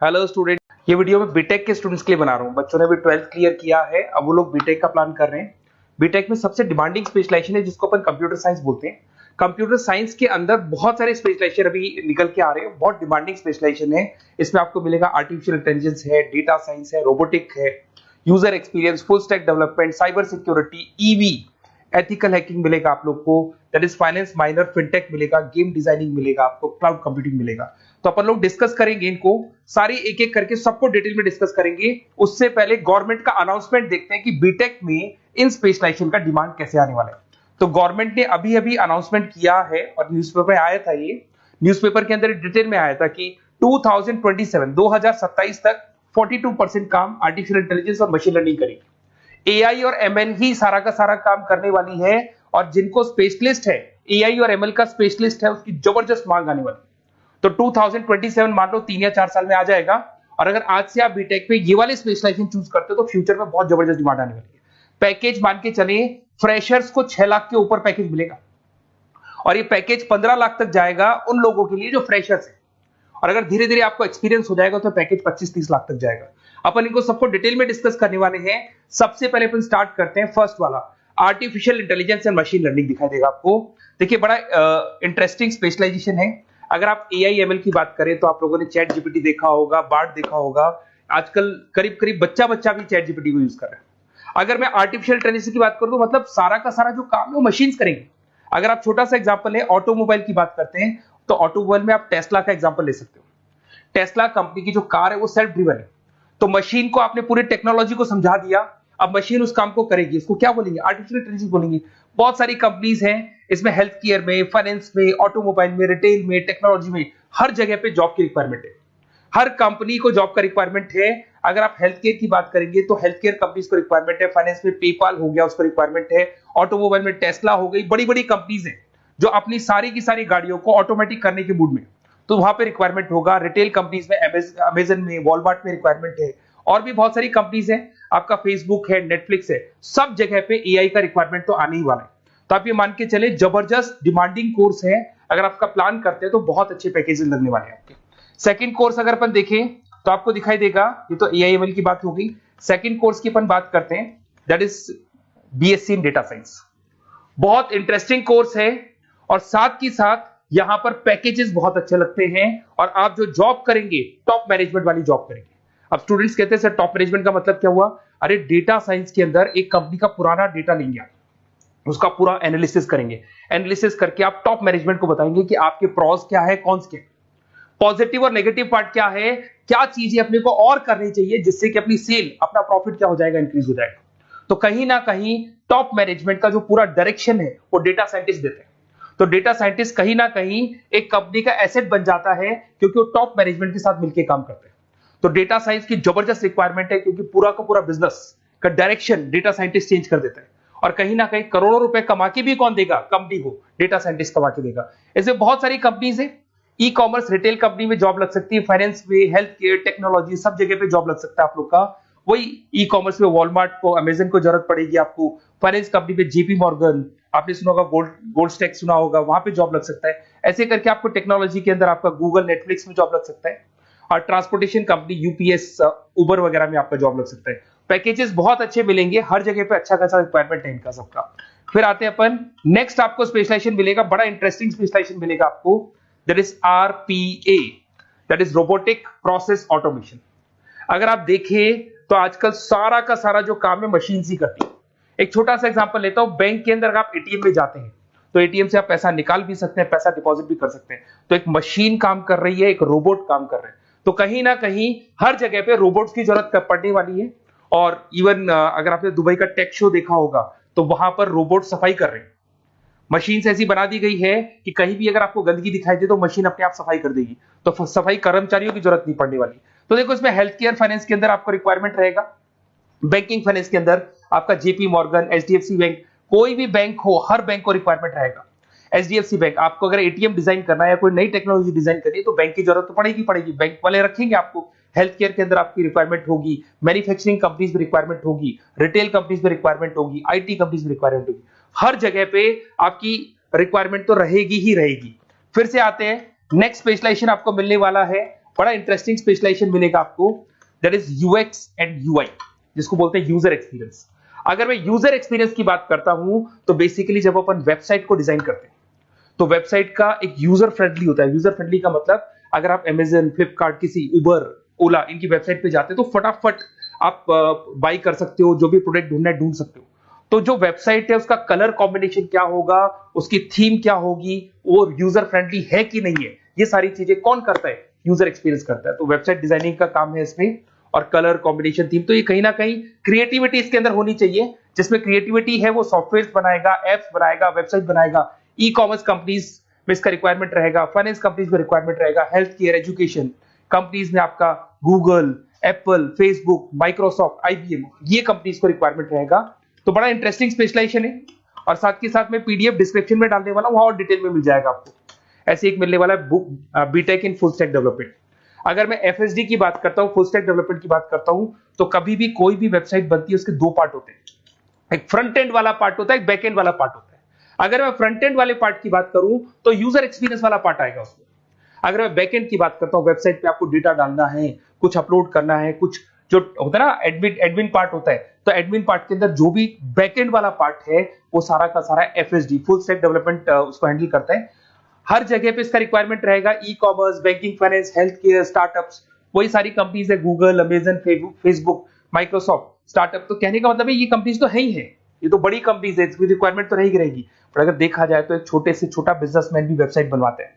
Hello student, ये video मैं BTech के स्टूडेंट्स के लिए बना रहा हूँ। बच्चों ने भी 12th क्लियर किया है, अब वो लोग बीटेक का प्लान कर रहे हैं। बीटेक में सबसे डिमांडिंग स्पेशलाइजेशन है जिसको अपन कंप्यूटर साइंस बोलते हैं। कंप्यूटर साइंस के अंदर बहुत सारे स्पेशलाइजेशन अभी निकल के आ रहे हैं, बहुत डिमांडिंग स्पेशलाइजेशन है। इसमें आपको मिलेगा आर्टिफिशियल इंटेलिजेंस है, डेटा साइंस है, रोबोटिक है, user experience, full stack development, cyber security, EV, ethical hacking मिलेगा आप लोग को, that is finance minor, fintech मिलेगा, गेम डिजाइनिंग मिलेगा आपको, क्लाउड कंप्यूटिंग मिलेगा। तो अपन लोग डिस्कस करेंगे इनको सारी एक एक करके, सबको डिटेल में डिस्कस करेंगे। उससे पहले गवर्नमेंट का अनाउंसमेंट देखते हैं कि बीटेक में इन स्पेशलाइजेशन का डिमांड कैसे आने वाला है। तो गवर्नमेंट ने अभी अभी अनाउंसमेंट किया है और न्यूज़पेपर में आया था, ये न्यूज़पेपर के अंदर डिटेल में आया था कि 2027 तक 42% काम आर्टिफिशियल इंटेलिजेंस और मशीन लर्निंग करेगी। एआई और एमएल ही सारा का सारा काम करने वाली है, और जिनको स्पेशलिस्ट है, एआई और एमएल का स्पेशलिस्ट है, उसकी जबरदस्त मांग आने वाली है। तो 2027 मान लो 3 या 4 साल में आ जाएगा। और अगर आज से आप बीटेक पे ये वाले स्पेशलाइजेशन चूज करते हो तो फ्यूचर में बहुत जबरदस्त डिमांड आने वाली है। पैकेज मान के चले, फ्रेशर्स को 6 लाख के ऊपर पैकेज मिलेगा, और ये पैकेज 15 लाख तक जाएगा उन लोगों के लिए जो फ्रेशर्स है। और अगर धीरे धीरे आपको एक्सपीरियंस हो जाएगा तो पैकेज 25-30 लाख तक जाएगा। अपन इनको सबको डिटेल में डिस्कस करने वाले हैं। सबसे पहले अपन स्टार्ट करते हैं फर्स्ट वाला, artificial intelligence and machine learning दिखाई देगा आपको। देखिए बड़ा इंटरेस्टिंग स्पेशलाइजेशन है। अगर आप एआई एमएल की बात करें तो आप लोगों ने चैट जीपीटी देखा होगा, बार्ड देखा होगा। आजकल करीब करीब बच्चा भी चैट जीपीटी को यूज कर रहा है। अगर मैं आर्टिफिशियल इंटेलिजेंस की बात करूं तो मतलब सारा का सारा जो काम है वो मशीन्स करेंगे। अगर आप छोटा सा एग्जांपल है, ऑटोमोबाइल की बात करते हैं तो ऑटोमोबाइल में आप टेस्ला का एग्जांपल ले सकते हो। टेस्ला कंपनी की जो कार है वो सेल्फ ड्रिवन है। तो मशीन को आपने पूरी टेक्नोलॉजी को समझा दिया, अब मशीन उस काम को करेगी। इसको क्या बोलेंगे? आर्टिफिशियल इंटेलिजेंस बोलेंगे। बहुत सारी कंपनीज हैं इसमें, हेल्थ केयर में, फाइनेंस में, ऑटोमोबाइल में, रिटेल में, टेक्नोलॉजी में, हर जगह पे जॉब की रिक्वायरमेंट है। हर कंपनी को जॉब का रिक्वायरमेंट है। अगर आप हेल्थ केयर की बात करेंगे तो हेल्थ केयर कंपनीज को रिक्वायरमेंट है, फाइनेंस में पेपाल हो गया उसको रिक्वायरमेंट है, ऑटोमोबाइल में टेस्ला हो गई, बड़ी बड़ी कंपनीज हैं जो अपनी सारी की सारी गाड़ियों को ऑटोमेटिक करने के मूड में, तो वहां पे रिक्वायरमेंट होगा। रिटेल कंपनीज में अमेजन में, वॉलमार्ट में रिक्वायरमेंट है, और भी बहुत सारी कंपनीज हैं, आपका फेसबुक है, नेटफ्लिक्स है, सब जगह पे एआई का रिक्वायरमेंट तो आने ही वाला है। तो आप ये मान के चले जबरदस्त डिमांडिंग कोर्स है। अगर आपका प्लान करते हैं तो बहुत अच्छे पैकेजेस लगने वाले हैं आपके। सेकंड कोर्स अगर अपन देखें तो आपको दिखाई देगा, ये तो एआई एमएल की बात हो गई। सेकंड कोर्स की अपन बात करते हैं, that is BSc in data science. बहुत इंटरेस्टिंग कोर्स है, और साथ ही साथ यहां पर पैकेजेस बहुत अच्छे लगते हैं, और आप जो जॉब करेंगे टॉप मैनेजमेंट वाली जॉब करेंगे। अब स्टूडेंट्स कहते हैं सर टॉप मैनेजमेंट का मतलब क्या हुआ? अरे डेटा साइंस के अंदर एक कंपनी का पुराना डेटा लेंगे, आप उसका पूरा एनालिसिस करेंगे, एनालिसिस करके आप टॉप मैनेजमेंट को बताएंगे कि आपके प्रॉस क्या है, कौन से पॉजिटिव और नेगेटिव पार्ट क्या है, क्या चीजें अपने को और करनी चाहिए जिससे कि अपनी सेल, अपना प्रॉफिट क्या हो जाएगा, इंक्रीज हो जाएगा। तो कहीं ना कहीं टॉप मैनेजमेंट का जो पूरा डायरेक्शन है वो डेटा साइंटिस्ट देते हैं। तो डेटा साइंटिस्ट कहीं ना कहीं एक कंपनी का एसेट बन जाता है, क्योंकि वो टॉप मैनेजमेंट के साथ मिलकर काम करते हैं। तो डेटा साइंस की जबरदस्त रिक्वायरमेंट है, क्योंकि पूरा का पूरा बिजनेस का डायरेक्शन डेटा साइंटिस्ट चेंज कर देता है। और कहीं ना कहीं करोड़ों रुपए कमा के भी कौन देगा? कंपनी को डेटा साइंटिस्ट कमा के देगा। ऐसे बहुत सारी कंपनीज है, ई कॉमर्स, रिटेल कंपनी में जॉब लग सकती है, फाइनेंस में, हेल्थ केयर, टेक्नोलॉजी, सब जगह पे जॉब लग सकता है आप लोग का। वही ई कॉमर्स में वॉलमार्ट को, अमेजन को जरूरत पड़ेगी आपको। फाइनेंस कंपनी में जेपी मॉर्गन, आपने सुना होगा, गोल्ड स्टैक सुना होगा, वहां पे जॉब लग सकता है। ऐसे करके आपको टेक्नोलॉजी के अंदर आपका गूगल, नेटफ्लिक्स में जॉब लग सकता है। और ट्रांसपोर्टेशन कंपनी यूपीएस, उबर वगैरह में आपका जॉब लग सकता है। पैकेजेस बहुत अच्छे मिलेंगे, हर जगह पे अच्छा खासा रिक्वायरमेंट है इनका सबका। फिर आते हैं अपन नेक्स्ट, आपको स्पेशलाइजेशन मिलेगा, बड़ा इंटरेस्टिंग स्पेशलाइजेशन मिलेगा आपको, that is RPA, that is robotic process automation. अगर आप देखें तो आजकल सारा का सारा जो काम है मशीन ही करती है। एक छोटा सा एग्जांपल लेता हूं, बैंक के अंदर अगर आप एटीएम में जाते हैं तो एटीएम से आप पैसा निकाल भी सकते हैं, पैसा डिपॉजिट भी कर सकते हैं। तो एक मशीन काम कर रही है, एक रोबोट काम कर रहे हैं। तो कहीं ना कहीं हर जगह पे रोबोट्स की जरूरत पड़ने वाली है। और इवन अगर आपने दुबई का टेक शो देखा होगा तो वहां पर रोबोट सफाई कर रहे हैं। मशीन ऐसी बना दी गई है कि कहीं भी अगर आपको गंदगी दिखाई दे तो मशीन अपने आप सफाई कर देगी, तो सफाई कर्मचारियों की जरूरत नहीं पड़ने वाली। तो देखो इसमें हेल्थ केयर, फाइनेंस के अंदर आपको रिक्वायरमेंट रहेगा, बैंकिंग फाइनेंस के अंदर आपका जेपी मॉर्गन, एचडीएफसी बैंक, कोई भी बैंक हो, हर बैंक को रिक्वायरमेंट रहेगा। एचडीएफसी बैंक, आपको अगर एटीएम डिजाइन करना है या कोई नई टेक्नोलॉजी डिजाइन करनी है तो बैंक की जरूरत तो पड़ेगी, बैंक वाले रखेंगे आपको। हेल्थ केयर के अंदर आपकी रिक्वायरमेंट होगी, मैन्युफैक्चरिंग कंपनीज में रिक्वायरमेंट होगी, रिटेल कंपनीज में रिक्वायरमेंट होगी, आईटी कंपनीज में रिक्वायरमेंट होगी। हर जगह पे आपकी रिक्वायरमेंट तो रहेगी ही रहेगी। फिर से आते हैं, नेक्स्ट स्पेशलाइजेशन आपको मिलने वाला है बड़ा इंटरेस्टिंग स्पेशलाइजेशन मिलेगा आपको, that is UX and UI, जिसको बोलते हैं यूजर एक्सपीरियंस। अगर मैं यूजर एक्सपीरियंस की बात करता हूं तो बेसिकली जब अपन वेबसाइट को डिजाइन करते हैं तो वेबसाइट का एक यूजर फ्रेंडली होता है। यूजर फ्रेंडली का मतलब अगर आप अमेजन, फ्लिपकार्ट, किसी उबर, ओला इनकी वेबसाइट पे जाते हैं तो फटाफट आप बाई कर सकते हो, जो भी प्रोडक्ट ढूंढना है ढूंढ सकते हो। तो जो वेबसाइट है उसका कलर कॉम्बिनेशन क्या होगा, उसकी थीम क्या होगी, वो यूजर फ्रेंडली है कि नहीं है, ये सारी चीजें कौन करता है, यूजर एक्सपीरियंस करता है। तो वेबसाइट डिजाइनिंग का काम है इसमें, और कलर कॉम्बिनेशन, थीम, तो ये कहीं ना कहीं क्रिएटिविटी इसके अंदर होनी चाहिए। जिसमें क्रिएटिविटी है वो सॉफ्टवेयर बनाएगा, एप्स बनाएगा, वेबसाइट बनाएगा। ई कॉमर्स कंपनीज में इसका रिक्वायरमेंट रहेगा, फाइनेंस कंपनीज में रिक्वायरमेंट रहेगा, हेल्थ केयर, एजुकेशन कंपनीज में आपका Google, Apple, Facebook, Microsoft, IBM, ये कंपनीज को रिक्वायरमेंट रहेगा। तो बड़ा इंटरेस्टिंग स्पेशलाइजेशन है, और साथ के साथ में पीडीएफ डिस्क्रिप्शन में डालने वाला हूं, वहां और डिटेल में मिल जाएगा आपको। ऐसे एक मिलने वाला है book, BTech in full stack development. अगर मैं एफएसडी की बात करता हूं, फुल स्टैक डेवलपमेंट की बात करता हूं, तो कभी भी कोई भी वेबसाइट बनती है उसके दो पार्ट होते हैं, एक फ्रंट एंड वाला पार्ट होता है, एक बैक एंड वाला पार्ट होता है। अगर मैं फ्रंट एंड वाले पार्ट की बात करूं तो यूजर एक्सपीरियंस वाला पार्ट आएगा उसमें। अगर मैं बैक एंड की बात करता हूं, वेबसाइट पे आपको डेटा डालना है, कुछ अपलोड करना है, कुछ जो होता है ना एडमिन पार्ट होता है, तो एडमिन पार्ट के अंदर जो भी बैक एंड वाला पार्ट है वो सारा का सारा एफएसडी, फुल स्टैक डेवलपमेंट, उसको हैंडल करता है। हर जगह पे इसका रिक्वायरमेंट रहेगा। E commerce, banking, finance, health care, startups, वही सारी कंपनीज है, Google, Amazon, Facebook, Microsoft, startup. तो कहने का मतलब है ये कंपनीज तो है ही है, ये तो बड़ी कंपनीज है, इसकी रिक्वायरमेंट तो रहेगी। पर अगर देखा जाए तो एक छोटे से छोटा बिजनेसमैन भी वेबसाइट बनवाते हैं।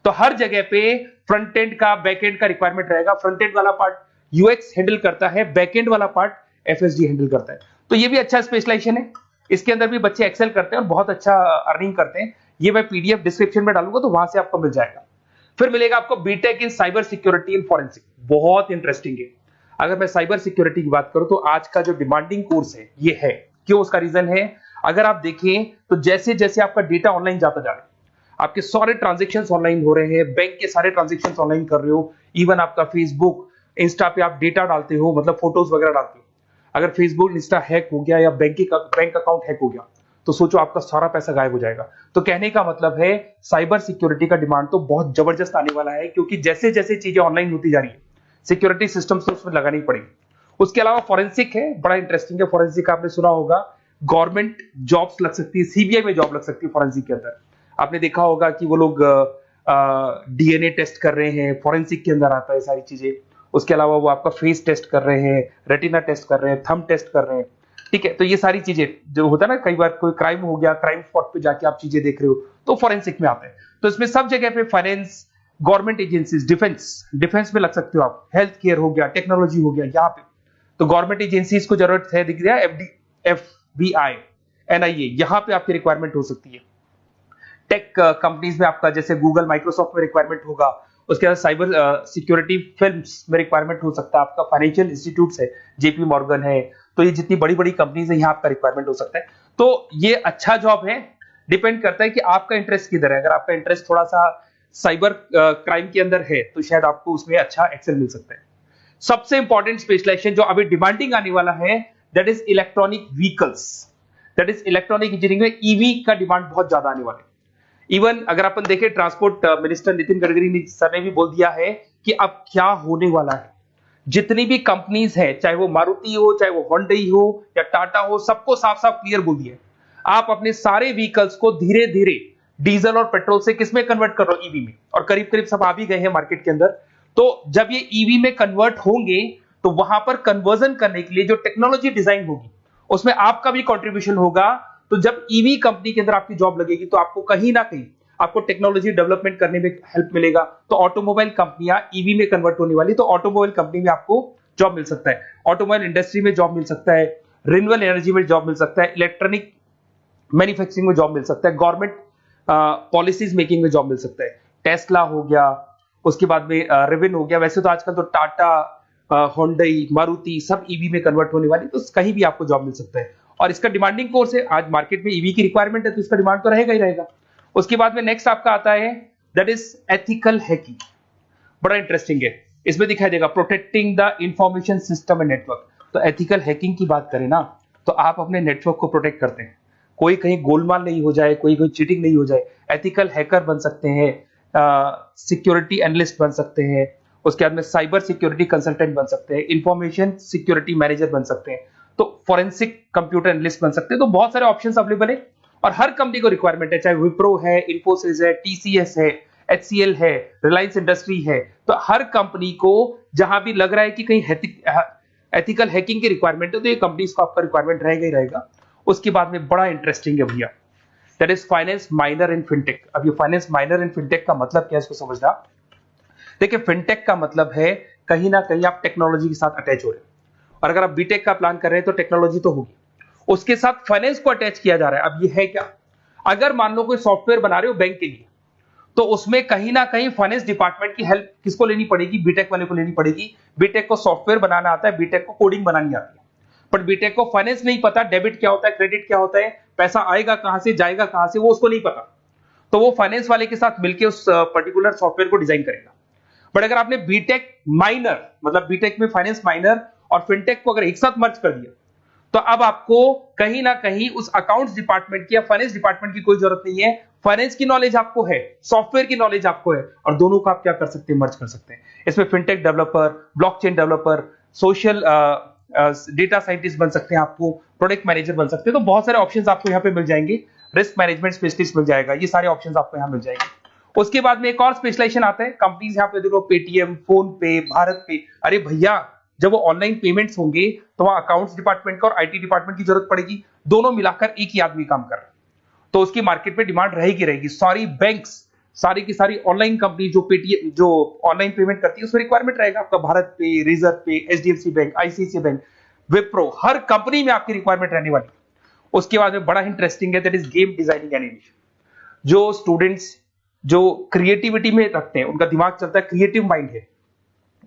तो हर जगह पे फ्रंट एंड का, बैक एंड का रिक्वायरमेंट रहेगा। फ्रंट एंड वाला पार्ट यूएक्स हैंडल करता है, बैक एंड वाला पार्ट एफएसडी हैंडल करता है। तो ये भी अच्छा स्पेशलाइजेशन है, इसके अंदर भी बच्चे एक्सेल करते हैं और बहुत अच्छा अर्निंग करते हैं। ये मैं पीडीएफ डिस्क्रिप्शन में डालूंगा तो वहां से आपको मिल जाएगा। फिर मिलेगा आपको BTech in cyber security and forensic, बहुत इंटरेस्टिंग है। अगर मैं साइबर सिक्योरिटी की बात करूं तो आज का जो डिमांडिंग कोर्स है ये है। क्यों? उसका रीजन है, अगर आप देखें तो जैसे जैसे आपका डेटा ऑनलाइन जाता जा रहा है, आपके सारे ट्रांजेक्शन ऑनलाइन हो रहे हैं, बैंक के सारे ट्रांजेक्शन ऑनलाइन कर रहे हो, इवन आपका फेसबुक, इंस्टा पे आप डेटा डालते हो, मतलब फोटोज वगैरह डालते हो। अगर फेसबुक, इंस्टा हैक हो गया या बैंक अकाउंट हैक हो गया तो सोचो आपका सारा पैसा गायब हो जाएगा। तो कहने का मतलब है साइबर सिक्योरिटी का डिमांड तो बहुत जबरदस्त आने वाला है, क्योंकि जैसे जैसे चीजें ऑनलाइन होती जा रही है सिक्योरिटी सिस्टम्स तो उसमें लगानी पड़ेगी। उसके अलावा फॉरेंसिक है, बड़ा इंटरेस्टिंग है। फॉरेंसिक आपने सुना होगा, गवर्नमेंट जॉब्स लग सकती है, सीबीआई में जॉब लग सकती है फॉरेंसिक के अंदर। आपने देखा होगा कि वो लोग डीएनए टेस्ट कर रहे हैं, फॉरेंसिक के अंदर आता है सारी चीजें। उसके अलावा वो आपका फेस टेस्ट कर रहे हैं, रेटिना टेस्ट कर रहे हैं, थंब टेस्ट कर रहे हैं, ठीक है। तो ये सारी चीजें जो होता है ना, कई बार कोई क्राइम हो गया, क्राइम स्पॉट पे जाके आप चीजें देख रहे हो तो फॉरेंसिक में आते हैं। तो इसमें सब जगह पे फाइनेंस, गवर्नमेंट एजेंसीज, डिफेंस में लग सकते हो आप, हेल्थ केयर हो गया, टेक्नोलॉजी हो गया, यहाँ पे तो गवर्नमेंट एजेंसीज को जरूरत है, दिख रहा है, एफबीआई, एनआईए, यहाँ पे आपकी रिक्वायरमेंट हो सकती है। टेक कंपनीज में आपका जैसे गूगल, माइक्रोसॉफ्ट में रिक्वायरमेंट होगा। उसके बाद साइबर सिक्योरिटी फिल्म्स में रिक्वायरमेंट हो सकता है आपका, फाइनेंशियल इंस्टीट्यूट्स है, जेपी मॉर्गन है, तो ये जितनी बड़ी बड़ी कंपनीज है यहाँ आपका रिक्वायरमेंट हो सकता है। तो ये अच्छा जॉब है, डिपेंड करता है कि आपका इंटरेस्ट किधर है। अगर आपका इंटरेस्ट थोड़ा सा साइबर क्राइम के अंदर है तो शायद आपको उसमें अच्छा एक्सेल मिल सकता है। सबसे इंपॉर्टेंट स्पेशलाइजेशन जो अभी डिमांडिंग आने वाला है, that is electronic vehicles, that is electronic engineering में ईवी का डिमांड बहुत ज्यादा आने वाला है। इवन अगर अपन देखें, transport minister Nitin Gadkari sir ने भी बोल दिया है कि अब क्या होने वाला है, जितनी भी कंपनीज है, चाहे वो मारुति हो, चाहे वो होंडई हो या टाटा हो, सबको साफ साफ क्लियर बोल दिया, आप अपने सारे व्हीकल्स को धीरे धीरे डीजल और पेट्रोल से किसमें कन्वर्ट कर रहे हो, ईवी में। और करीब करीब सब आ भी गए हैं मार्केट के अंदर। तो जब ये ईवी में कन्वर्ट होंगे तो वहां पर कन्वर्जन करने के लिए जो टेक्नोलॉजी डिजाइन होगी उसमें आपका भी कंट्रीब्यूशन होगा। तो जब ईवी कंपनी के अंदर आपकी जॉब लगेगी तो आपको कहीं ना कहीं आपको टेक्नोलॉजी डेवलपमेंट करने में हेल्प मिलेगा। तो ऑटोमोबाइल कंपनियां ईवी में कन्वर्ट होने वाली, तो ऑटोमोबाइल कंपनी में आपको जॉब मिल सकता है, ऑटोमोबाइल इंडस्ट्री में जॉब मिल सकता है, रिन्यूएबल एनर्जी में जॉब मिल सकता है, इलेक्ट्रॉनिक मैन्युफैक्चरिंग में जॉब मिल सकता है, गवर्नमेंट पॉलिसीज मेकिंग में जॉब मिल सकता है, टेस्ला हो गया, उसके बाद में रिविन हो गया। वैसे तो आजकल तो टाटा, होंडई, मारुति सब ईवी में कन्वर्ट होने वाली, तो कहीं भी आपको जॉब मिल सकता है। और इसका डिमांडिंग कोर्स है, आज मार्केट में ईवी की रिक्वायरमेंट है तो इसका डिमांड तो रहेगा ही रहेगा। उसके बाद में नेक्स्ट आपका आता है, दैट इज एथिकल हैकिंग, बड़ा इंटरेस्टिंग है। इसमें दिखाई देगा protecting the information system and network. तो एथिकल हैकिंग की बात करें ना, तो आप अपने नेटवर्क को प्रोटेक्ट करते हैं, कोई कहीं गोलमाल नहीं हो जाए, कोई चीटिंग नहीं हो जाए। एथिकल हैकर बन सकते हैं, सिक्योरिटी एनालिस्ट बन सकते हैं, उसके बाद में साइबर सिक्योरिटी कंसल्टेंट बन सकते हैं, इंफॉर्मेशन सिक्योरिटी मैनेजर बन सकते हैं, तो फॉरेंसिक कंप्यूटर एनालिस्ट बन सकते हैं। तो बहुत सारे ऑप्शंस अवेलेबल है और हर कंपनी को रिक्वायरमेंट है, चाहे विप्रो है, इन्फोसिस है, टीसीएस है, एचसीएल है, रिलायंस इंडस्ट्री है। तो हर कंपनी को जहां भी लग रहा है कि कहीं एथिकल हैकिंग की रिक्वायरमेंट है तो ये कंपनीज को आपका रिक्वायरमेंट रहेगा ही रहेगा। उसके बाद में बड़ा इंटरेस्टिंग है भैया, that is finance minor in fintech. अब ये फाइनेंस माइनर इन फिनटेक का मतलब क्या है इसको समझना। देखिए फिनटेक का मतलब है कहीं ना कहीं आप टेक्नोलॉजी के साथ अटैच हो रहे हैं, और अगर आप बीटेक का प्लान कर रहे हैं तो टेक्नोलॉजी तो होगी, उसके साथ फाइनेंस को अटैच किया जा रहा है। अब ये है क्या, अगर मान लो कोई सॉफ्टवेयर बना रहे हो बैंक के लिए, तो उसमें कहीं ना कहीं फाइनेंस डिपार्टमेंट की हेल्प किसको लेनी पड़ेगी, बीटेक वाले को लेनी पड़ेगी। बीटेक को सॉफ्टवेयर बनाना आता है, बीटेक को कोडिंग बनानी आती है, बट बीटेक को फाइनेंस नहीं पता, डेबिट क्या होता है, क्रेडिट क्या होता है, पैसा आएगा कहां से, जाएगा कहां से, वो उसको नहीं पता। तो वो फाइनेंस वाले के साथ मिलकर उस पर्टिकुलर सॉफ्टवेयर को डिजाइन करेगा। बट अगर आपने बीटेक माइनर, मतलब बीटेक में फाइनेंस माइनर और फिनटेक को अगर एक साथ मर्ज कर दिया, तो अब आपको कहीं ना कहीं उस अकाउंट्स डिपार्टमेंट की या फाइनेंस डिपार्टमेंट की कोई जरूरत नहीं है। फाइनेंस की नॉलेज आपको है, सॉफ्टवेयर की नॉलेज आपको है, और दोनों को आप क्या कर सकते हैं, मर्ज कर सकते हैं। इसमें fintech developer, blockchain developer, social data scientist बन सकते हैं, आपको प्रोडक्ट मैनेजर बन सकते हैं। तो बहुत सारे ऑप्शंस आपको यहाँ पे मिल जाएंगे, रिस्क मैनेजमेंट स्पेशलिस्ट मिल जाएगा, ये सारे ऑप्शंस आपको यहाँ मिल जाएंगे। उसके बाद में एक और स्पेशलाइजेशन आता है, कंपनीज यहाँ पे देखो पेटीएम, फोन पे, भारत पे। अरे भैया जब वो ऑनलाइन पेमेंट्स होंगे तो वहां अकाउंट्स डिपार्टमेंट का और आईटी डिपार्टमेंट की जरूरत पड़ेगी, दोनों मिलाकर एक ही आदमी काम कर रहा है, तो उसकी मार्केट में डिमांड रहेगी रहेगी। सारी बैंक्स, सारी की सारी ऑनलाइन कंपनी जो पेटीएम, जो ऑनलाइन पेमेंट करती है, उसमें रिक्वायरमेंट रहेगा आपका भारत पे, Razorpay, HDFC bank, ICICI bank, Wipro, हर कंपनी में आपकी रिक्वायरमेंट रहने वाली है। उसके बाद में बड़ा इंटरेस्टिंग है, that is game designing animation. जो स्टूडेंट्स जो क्रिएटिविटी में रखते हैं, उनका दिमाग चलता है, क्रिएटिव माइंड है,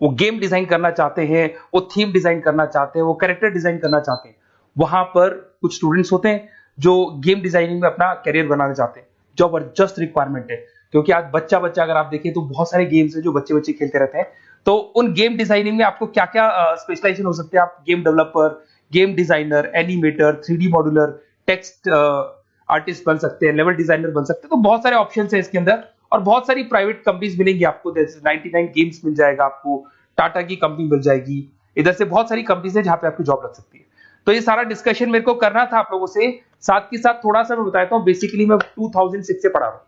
वो गेम डिजाइन करना चाहते हैं, वो थीम डिजाइन करना चाहते हैं, वो कैरेक्टर डिजाइन करना चाहते हैं, वहां पर कुछ स्टूडेंट्स होते हैं जो गेम डिजाइनिंग में अपना करियर बनाना चाहते हैं। जबरदस्त रिक्वायरमेंट है, क्योंकि आज बच्चा बच्चा अगर आप देखें तो बहुत सारे गेम्स हैं जो बच्चे बच्चे खेलते रहते हैं। तो उन गेम डिजाइनिंग में आपको क्या क्या स्पेशलाइजेशन हो सकते हैं, आप game developer, game designer, animator, 3D modular, text artist बन सकते हैं, लेवल डिजाइनर बन सकते हैं। तो बहुत सारे ऑप्शन है इसके अंदर, और बहुत सारी प्राइवेट कंपनीज मिलेंगी आपको, जैसे 99 गेम्स मिल जाएगा आपको, टाटा की कंपनी मिल जाएगी, इधर से बहुत सारी कंपनीज है जहां पे आपकी जॉब लग सकती है। तो ये सारा डिस्कशन मेरे को करना था आप लोगों से, साथ के साथ थोड़ा सा मैं बताता हूँ। बेसिकली मैं 2006 से पढ़ा रहा हूँ,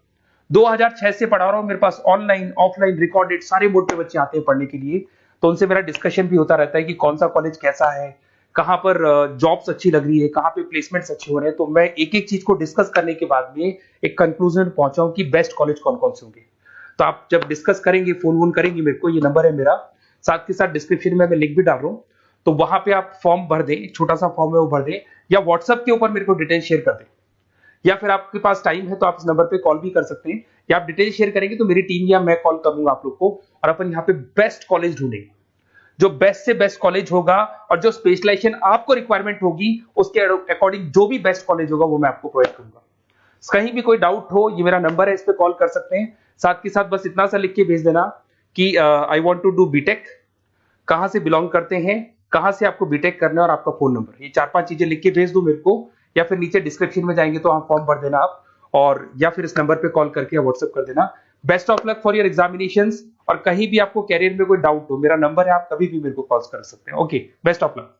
2006 से पढ़ा रहा हूँ, मेरे पास ऑनलाइन ऑफलाइन रिकॉर्डेड सारे बोर्ड पे बच्चे आते हैं पढ़ने के लिए, तो उनसे मेरा डिस्कशन भी होता रहता है कि कौन सा कॉलेज कैसा है, कहां पर जॉब्स अच्छी लग रही है, कहां पे प्लेसमेंट्स अच्छे हो रहे हैं। तो मैं एक एक चीज को डिस्कस करने के बाद में एक कंक्लूजन पहुंचा हूं कि बेस्ट कॉलेज कौन कौन से होंगे। तो आप जब डिस्कस करेंगे, फोन वोन करेंगे मेरे को, ये नंबर है मेरा, साथ के साथ डिस्क्रिप्शन में मैं लिंक भी डाल रहा हूँ, तो वहां पे आप फॉर्म भर दें, एक छोटा सा फॉर्म है वो भर दें, या व्हाट्सएप के ऊपर मेरे को डिटेल शेयर कर दें, या फिर आपके पास टाइम है तो आप इस नंबर पे कॉल भी कर सकते हैं, या आप डिटेल शेयर करेंगे तो मेरी टीम या मैं कॉल करूंगा आप लोग को, और अपन यहाँ पे बेस्ट कॉलेज ढूंढेंगे, जो बेस्ट से बेस्ट कॉलेज होगा और जो स्पेशलाइजेशन आपको रिक्वायरमेंट होगी उसके अकॉर्डिंग जो भी बेस्ट कॉलेज होगा वो मैं आपको प्रोवाइड करूंगा। कहीं भी कोई डाउट हो, ये मेरा नंबर है, इस पे कॉल कर सकते हैं। साथ के साथ बस इतना सा लिख के भेज देना कि I want to do BTech, कहां से बिलोंग करते हैं, कहां से आपको बीटेक करना है, और आपका फोन नंबर, ये 4-5 चीजें लिख के भेज दो मेरे को, या फिर नीचे डिस्क्रिप्शन में जाएंगे तो आप फॉर्म भर देना आप, और या फिर इस नंबर पे कॉल करके या व्हाट्सएप कर देना। Best of luck for your examinations, और कहीं भी आपको कैरियर में कोई डाउट हो, मेरा नंबर है, आप कभी भी मेरे को कॉल कर सकते हैं। Okay, best of luck.